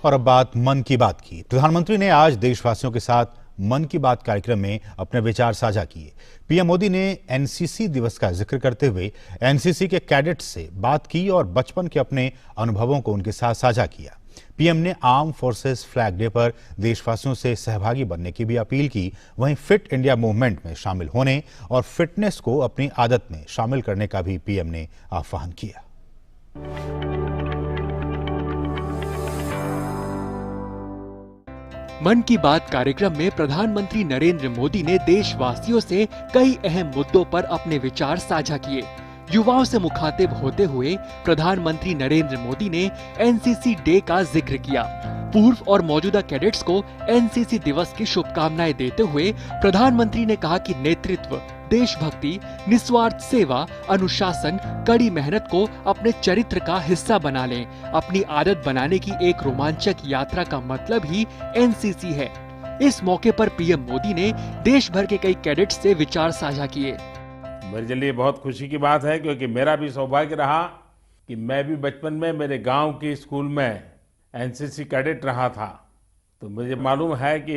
और अब बात मन की बात की। प्रधानमंत्री ने आज देशवासियों के साथ मन की बात कार्यक्रम में अपने विचार साझा किए। पीएम मोदी ने एनसीसी दिवस का जिक्र करते हुए एनसीसी के कैडेट्स से बात की और बचपन के अपने अनुभवों को उनके साथ साझा किया। पीएम ने आर्म फोर्सेस फ्लैग डे पर देशवासियों से सहभागी बनने की भी अपील की। वहीं फिट इंडिया मूवमेंट में शामिल होने और फिटनेस को अपनी आदत में शामिल करने का भी पीएम ने आह्वान किया। मन की बात कार्यक्रम में प्रधानमंत्री नरेंद्र मोदी ने देशवासियों से कई अहम मुद्दों पर अपने विचार साझा किए। युवाओं से मुखातिब होते हुए प्रधानमंत्री नरेंद्र मोदी ने एनसीसी डे का जिक्र किया। पूर्व और मौजूदा कैडेट्स को एनसीसी दिवस की शुभकामनाएं देते हुए प्रधानमंत्री ने कहा कि नेतृत्व, देशभक्ति, निस्वार्थ सेवा, अनुशासन, कड़ी मेहनत को अपने चरित्र का हिस्सा बना लें। अपनी आदत बनाने की एक रोमांचक यात्रा का मतलब ही एनसीसी है। इस मौके पर पीएम मोदी ने देश भर के कई कैडेट्स से विचार साझा किए। मेरे लिए बहुत खुशी की बात है क्योंकि मेरा भी सौभाग्य रहा कि मैं भी बचपन में मेरे गांव के स्कूल में एनसीसी कैडेट रहा था। तो मुझे मालूम है कि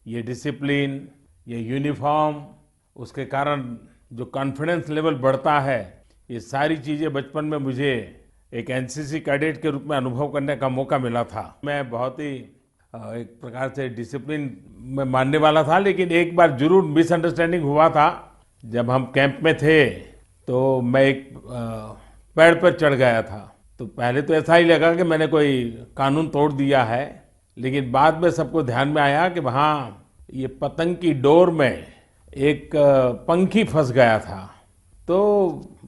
ये डिसिप्लिन, ये यूनिफॉर्म, उसके कारण जो कॉन्फिडेंस लेवल बढ़ता है, ये सारी चीज़ें बचपन में मुझे एक एनसीसी कैडेट के रूप में अनुभव करने का मौका मिला था। मैं बहुत ही एक प्रकार से डिसिप्लिन में मानने वाला था, लेकिन एक बार जरूर मिसअंडरस्टैंडिंग हुआ था। जब हम कैंप में थे तो मैं एक पेड़ पर चढ़ गया था। तो पहले तो ऐसा ही लगा कि मैंने कोई कानून तोड़ दिया है, लेकिन बाद में सबको ध्यान में आया कि वहाँ ये पतंग की डोर में एक पंखी फंस गया था, तो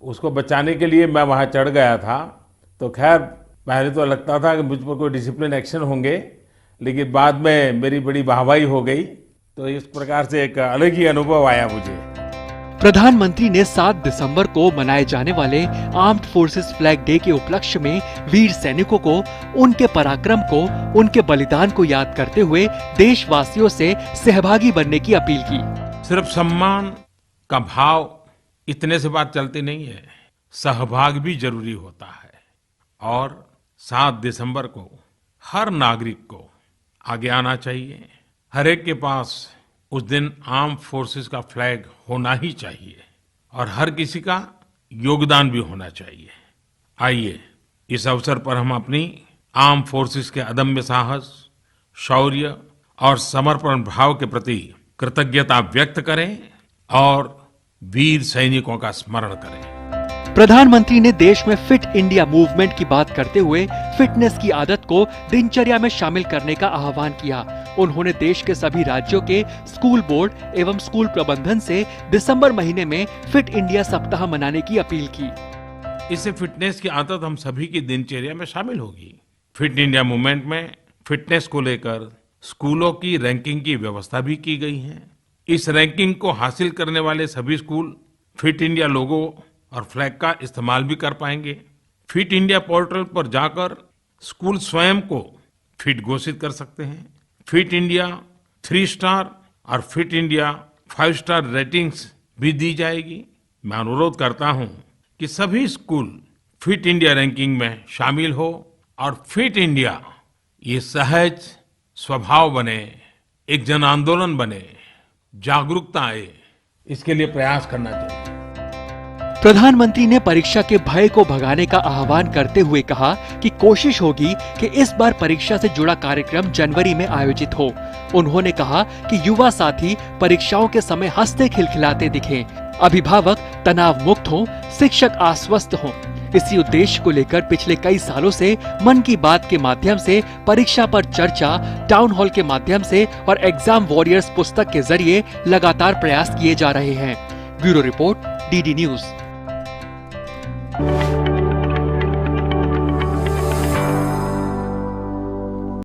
उसको बचाने के लिए मैं वहाँ चढ़ गया था। तो खैर पहले तो लगता था कि मुझ पर कोई डिसिप्लिन एक्शन होंगे, लेकिन बाद में मेरी बड़ी वाहवाही हो गई। तो इस प्रकार से एक अलग ही अनुभव आया मुझे। प्रधानमंत्री ने 7 दिसंबर को मनाए जाने वाले आर्म्ड फोर्सेस फ्लैग डे के उपलक्ष्य में वीर सैनिकों को, उनके पराक्रम को, उनके बलिदान को याद करते हुए देशवासियों से सहभागी बनने की अपील की। सिर्फ सम्मान का भाव इतने से बात चलती नहीं है, सहभाग भी जरूरी होता है। और 7 दिसंबर को हर नागरिक को आगे आना चाहिए। हर एक के पास उस दिन आर्म फोर्सेस का फ्लैग होना ही चाहिए और हर किसी का योगदान भी होना चाहिए। आइए इस अवसर पर हम अपनी आर्म फोर्सेस के अदम्य साहस, शौर्य और समर्पण भाव के प्रति कृतज्ञता व्यक्त करें और वीर सैनिकों का स्मरण करें। प्रधानमंत्री ने देश में फिट इंडिया मूवमेंट की बात करते हुए फिटनेस की आदत को दिनचर्या में शामिल करने का आह्वान किया। उन्होंने देश के सभी राज्यों के स्कूल बोर्ड एवं स्कूल प्रबंधन से दिसंबर महीने में फिट इंडिया सप्ताह मनाने की अपील की। इससे फिटनेस की आदत हम सभी की दिनचर्या में शामिल होगी। फिट इंडिया मूवमेंट में फिटनेस को लेकर स्कूलों की रैंकिंग की व्यवस्था भी की गई है। इस रैंकिंग को हासिल करने वाले सभी स्कूल फिट इंडिया लोगो और फ्लैग का इस्तेमाल भी कर पाएंगे। फिट इंडिया पोर्टल पर जाकर स्कूल स्वयं को फिट घोषित कर सकते हैं। फिट इंडिया 3 स्टार और फिट इंडिया 5 स्टार रेटिंग्स भी दी जाएगी। मैं अनुरोध करता हूं कि सभी स्कूल फिट इंडिया रैंकिंग में शामिल हो और फिट इंडिया ये सहज स्वभाव बने, एक जन आंदोलन बने, जागरूकता आए, इसके लिए प्रयास करना चाहिए। प्रधानमंत्री ने परीक्षा के भय को भगाने का आह्वान करते हुए कहा कि कोशिश होगी कि इस बार परीक्षा से जुड़ा कार्यक्रम जनवरी में आयोजित हो। उन्होंने कहा कि युवा साथी परीक्षाओं के समय हंसते खिलखिलाते दिखें, अभिभावक तनाव मुक्त हों, शिक्षक आश्वस्त हों। इसी उद्देश्य को लेकर पिछले कई सालों से मन की बात के माध्यम से परीक्षा पर चर्चा, टाउन हॉल के माध्यम से और एग्जाम वॉरियर्स पुस्तक के जरिए लगातार प्रयास किए जा रहे हैं। Bureau report, DD news.